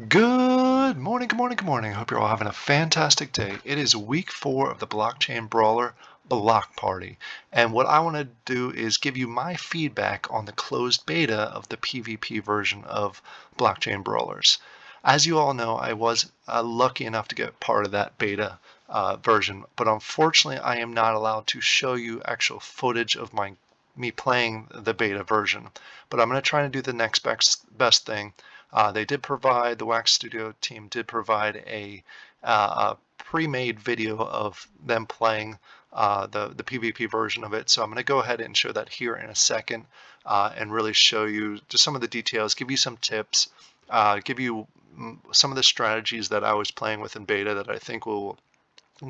Good morning, good morning, good morning. I hope you're all having a fantastic day. It is week 4 of the Blockchain Brawler Block Party. And what I want to do is give you my feedback on the closed beta of the PvP version of Blockchain Brawlers. As you all know, I was lucky enough to get part of that beta version, but unfortunately, I am not allowed to show you actual footage of me playing the beta version. But I'm going to try to do the next best thing. They did provide, the Wax Studio team did provide a pre-made video of them playing the PvP version of it. So I'm going to go ahead and show that here in a second and really show you just some of the details, give you some tips, give you some of the strategies that I was playing with in beta that I think will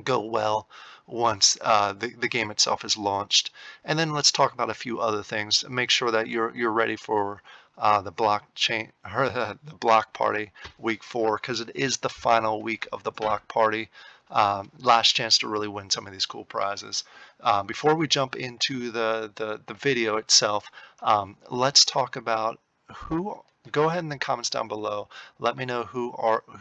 go well once the game itself is launched. And then let's talk about a few other things. Make sure that you're ready for the blockchain the block party week 4 because it is the final week of the block party. Last chance to really win some of these cool prizes. Before we jump into the video itself, let's talk about who. Go ahead in the comments down below. Let me know who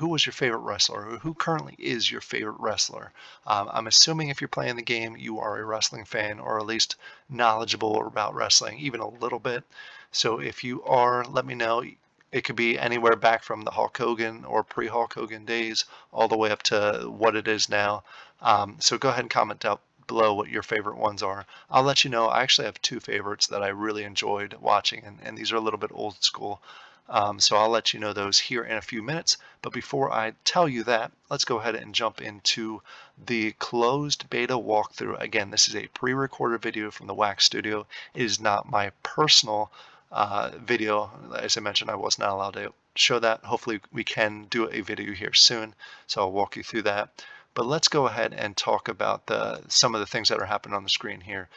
was your favorite wrestler, or who currently is your favorite wrestler. I'm assuming if you're playing the game, you are a wrestling fan, or at least knowledgeable about wrestling, even a little bit. So if you are, let me know. It could be anywhere back from the Hulk Hogan or pre-Hulk Hogan days, all the way up to what it is now. So go ahead and comment down below what your favorite ones are. I'll let you know. I actually have 2 favorites that I really enjoyed watching, and these are a little bit old school. So I'll let you know those here in a few minutes. But before I tell you that, let's go ahead and jump into the closed beta walkthrough. Again, this is a pre-recorded video from the Wax Studio. It is not my personal video. As I mentioned, I was not allowed to show that. Hopefully we can do a video here soon, so I'll walk you through that. But let's go ahead and talk about some of the things that are happening on the screen here.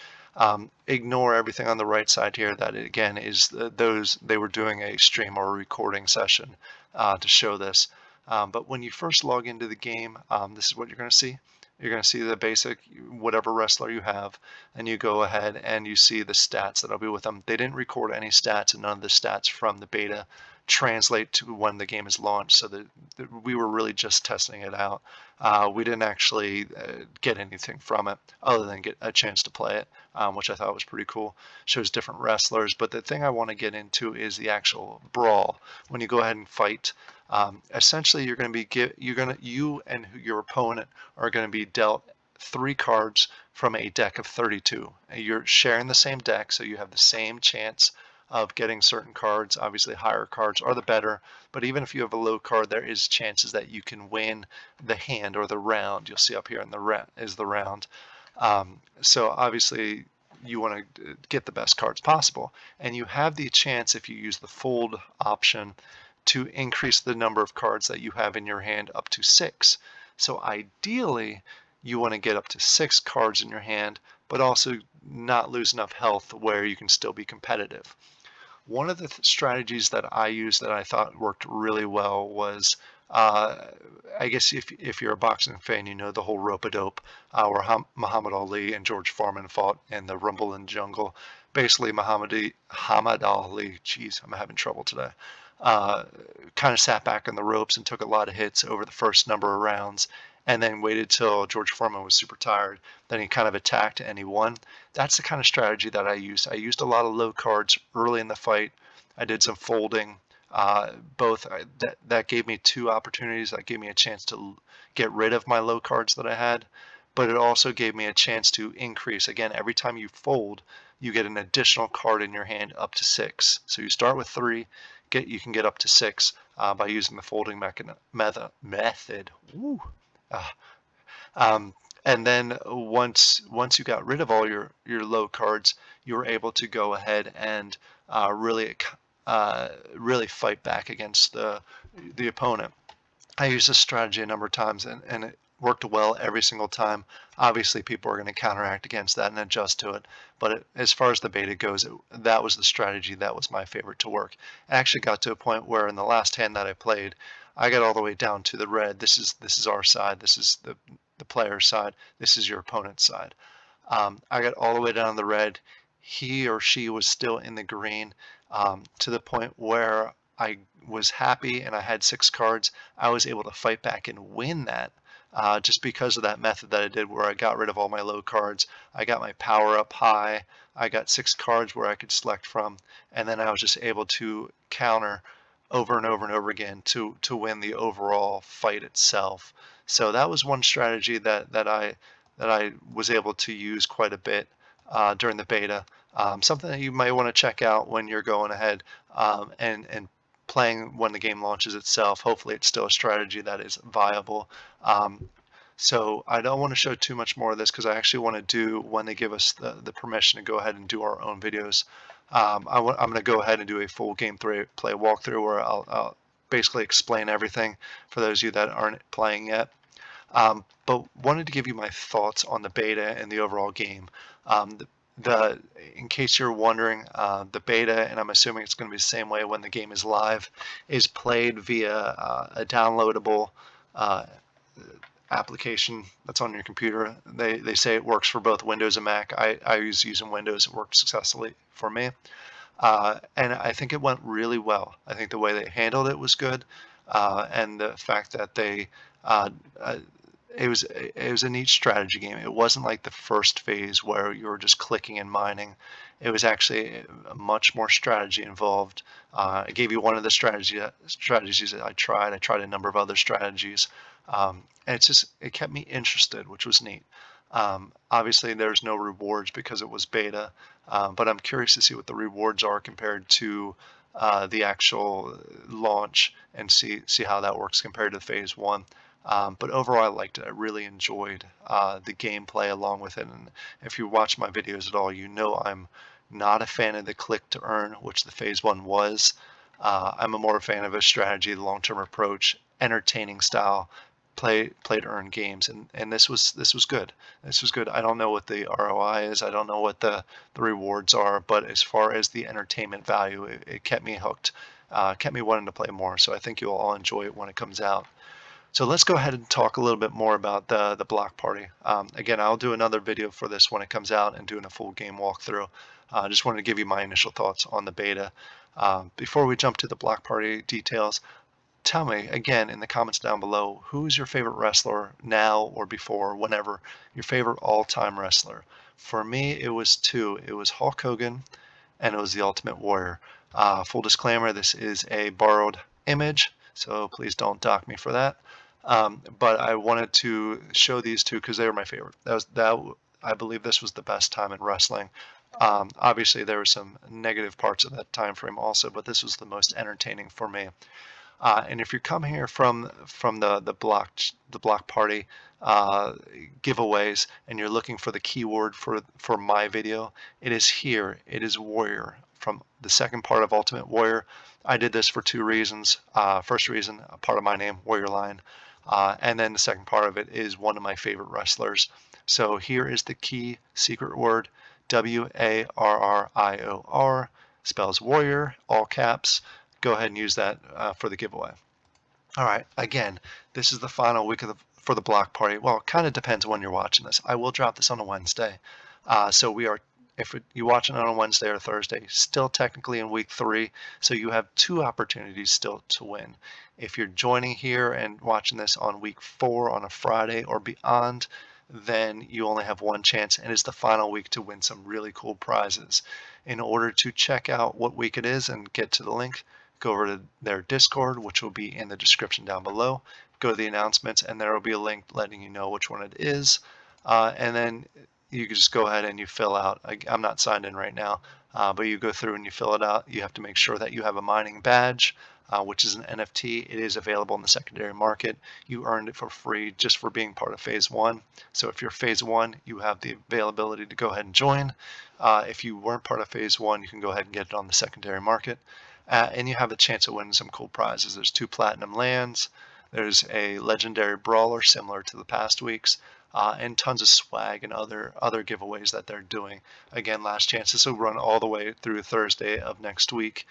Ignore everything on the right side here. That again is they were doing a stream or a recording session to show this. But when you first log into the game, this is what you're going to see. You're going to see the basic whatever wrestler you have, and you go ahead and you see the stats that'll be with them. They didn't record any stats, and none of the stats from the beta translate to when the game is launched. So we were really just testing it out. We didn't actually get anything from it other than get a chance to play it, which I thought was pretty cool. Shows different wrestlers, but the thing I want to get into is the actual brawl. When you go ahead and fight, essentially you're going to be you and your opponent are going to be dealt 3 cards from a deck of 32. You're sharing the same deck, so you have the same chance of getting certain cards. Obviously, higher cards are the better, but even if you have a low card, there is chances that you can win the hand or the round. You'll see up here in the round. So obviously, you want to get the best cards possible, and you have the chance if you use the fold option to increase the number of cards that you have in your hand up to 6. So ideally, you want to get up to 6 cards in your hand, but also not lose enough health where you can still be competitive. One of the strategies that I used that I thought worked really well was, I guess if you're a boxing fan, you know the whole rope-a-dope, where Muhammad Ali and George Foreman fought in the Rumble in the Jungle. Basically, Muhammad Ali, geez, I'm having trouble today, kind of sat back on the ropes and took a lot of hits over the first number of rounds, and then waited till George Foreman was super tired. Then he kind of attacked and he won. That's the kind of strategy that I used. I used a lot of low cards early in the fight. I did some folding. That gave me 2 opportunities. That gave me a chance to get rid of my low cards that I had, but it also gave me a chance to increase. Again, every time you fold, you get an additional card in your hand up to 6. So you start with 3, you can get up to 6 by using the folding method. Woo. And then once you got rid of all your low cards, you were able to go ahead and really fight back against the opponent. I used this strategy a number of times, and it worked well every single time. Obviously, people are going to counteract against that and adjust to it. But as far as the beta goes, that was the strategy that was my favorite to work. I actually got to a point where in the last hand that I played, I got all the way down to the red. This is our side. This is the player's side. This is your opponent's side. I got all the way down the red. He or she was still in the green, to the point where I was happy and I had 6 cards, I was able to fight back and win that just because of that method that I did where I got rid of all my low cards. I got my power up high. I got 6 cards where I could select from, and then I was just able to counter over and over and over again to win the overall fight itself. So that was one strategy that I was able to use quite a bit during the beta. Something that you might want to check out when you're going ahead and playing when the game launches itself. Hopefully, it's still a strategy that is viable. Um, so I don't want to show too much more of this because I actually want to do, when they give us the permission to go ahead and do our own videos, I'm going to go ahead and do a full game play walkthrough where I'll basically explain everything for those of you that aren't playing yet. But wanted to give you my thoughts on the beta and the overall game. Um, the, in case you're wondering, the beta, and I'm assuming it's going to be the same way when the game is live, is played via a downloadable application that's on your computer. They say it works for both Windows and Mac. I use using Windows. It worked successfully for me. And I think it went really well. I think the way they handled it was good, and the fact that uh, uh, it was a neat strategy game. It wasn't like the first phase where you were just clicking and mining. It was actually much more strategy involved. I gave you one of the strategies that I tried. I tried a number of other strategies, and it kept me interested, which was neat. Obviously, there's no rewards because it was beta, but I'm curious to see what the rewards are compared to the actual launch and see how that works compared to phase one. But overall, I liked it. I really enjoyed the gameplay along with it. And if you watch my videos at all, you know I'm not a fan of the click to earn, which the phase one was. I'm a more fan of a strategy, the long-term approach, entertaining style, play to earn games, and this was good. This was good. I don't know what the ROI is. I don't know what the rewards are, but as far as the entertainment value, it kept me hooked, kept me wanting to play more. So I think you'll all enjoy it when it comes out. So let's go ahead and talk a little bit more about the block party. Again, I'll do another video for this when it comes out and doing a full game walkthrough. Just wanted to give you my initial thoughts on the beta. Before we jump to the block party details, tell me again in the comments down below, who's your favorite wrestler now or before, whenever, your favorite all-time wrestler? For me, it was two. It was Hulk Hogan and it was the Ultimate Warrior. Full disclaimer, this is a borrowed image, so please don't dock me for that. But I wanted to show these two because they were my favorite. I believe this was the best time in wrestling. Obviously, there were some negative parts of that time frame also, but this was the most entertaining for me. And if you come here from the block party giveaways and you're looking for the keyword for my video, it is here. It is Warrior from the second part of Ultimate Warrior. I did this for two reasons. First reason, a part of my name, Warrior Lion, and then the second part of it is one of my favorite wrestlers. So here is the key secret word, Warrior, spells warrior, all caps. Go ahead and use that for the giveaway. All right, again, this is the final week for the block party. Well, it kind of depends when you're watching this. I will drop this on a Wednesday. So if you're watching it on a Wednesday or Thursday, still technically in week 3, so you have 2 opportunities still to win. If you're joining here and watching this on week 4 on a Friday or beyond, then you only have 1 chance, and it's the final week to win some really cool prizes. In order to check out what week it is and get to the link, go over to their Discord, which will be in the description down below. Go to the announcements, and there will be a link letting you know which one it is. And then you can just go ahead and you fill out. I'm not signed in right now, but you go through and you fill it out. You have to make sure that you have a mining badge, which is an NFT. It is available in the secondary market. You earned it for free just for being part of phase 1. So if you're phase 1, you have the availability to go ahead and join. If you weren't part of phase 1, you can go ahead and get it on the secondary market. And you have a chance of winning some cool prizes. There's 2 platinum lands. There's a legendary brawler similar to the past weeks, and tons of swag and other giveaways that they're doing. Again, last chance. This will run all the way through Thursday of next week.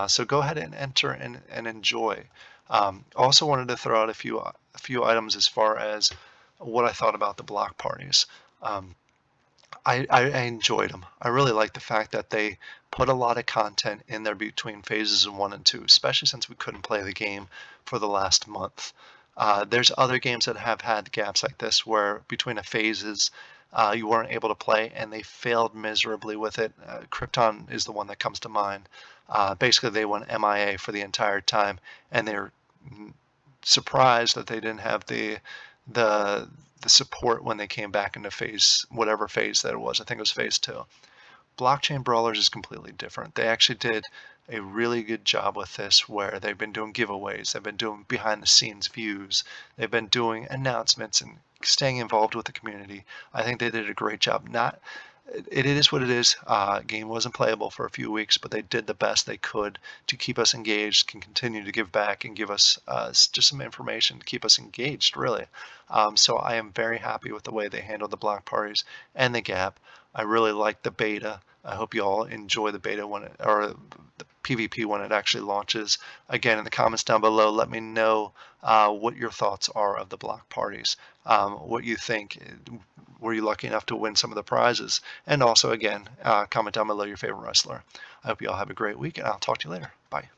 So go ahead and enter and enjoy. Also wanted to throw out a few items as far as what I thought about the block parties. I enjoyed them. I really like the fact that they put a lot of content in there between phases 1 and 2, especially since we couldn't play the game for the last month. There's other games that have had gaps like this where between the phases you weren't able to play and they failed miserably with it. Krypton is the one that comes to mind. Basically, they went MIA for the entire time, and they're surprised that they didn't have the the support when they came back into phase whatever phase that it was. I think it was phase 2. Blockchain Brawlers is completely different. They actually did a really good job with this where they've been doing giveaways, they've been doing behind the scenes views, they've been doing announcements and staying involved with the community. I think they did a great job. Not it is what it is. Game wasn't playable for a few weeks, but they did the best they could to keep us engaged, can continue to give back and give us just some information to keep us engaged, really. So I am very happy with the way they handled the block parties and the gap. I really like the beta. I hope you all enjoy the beta when it, or the PvP when it actually launches. Again, in the comments down below, let me know what your thoughts are of the block parties, what you think. Were you lucky enough to win some of the prizes? And also, again, comment down below your favorite wrestler. I hope you all have a great week, and I'll talk to you later. Bye.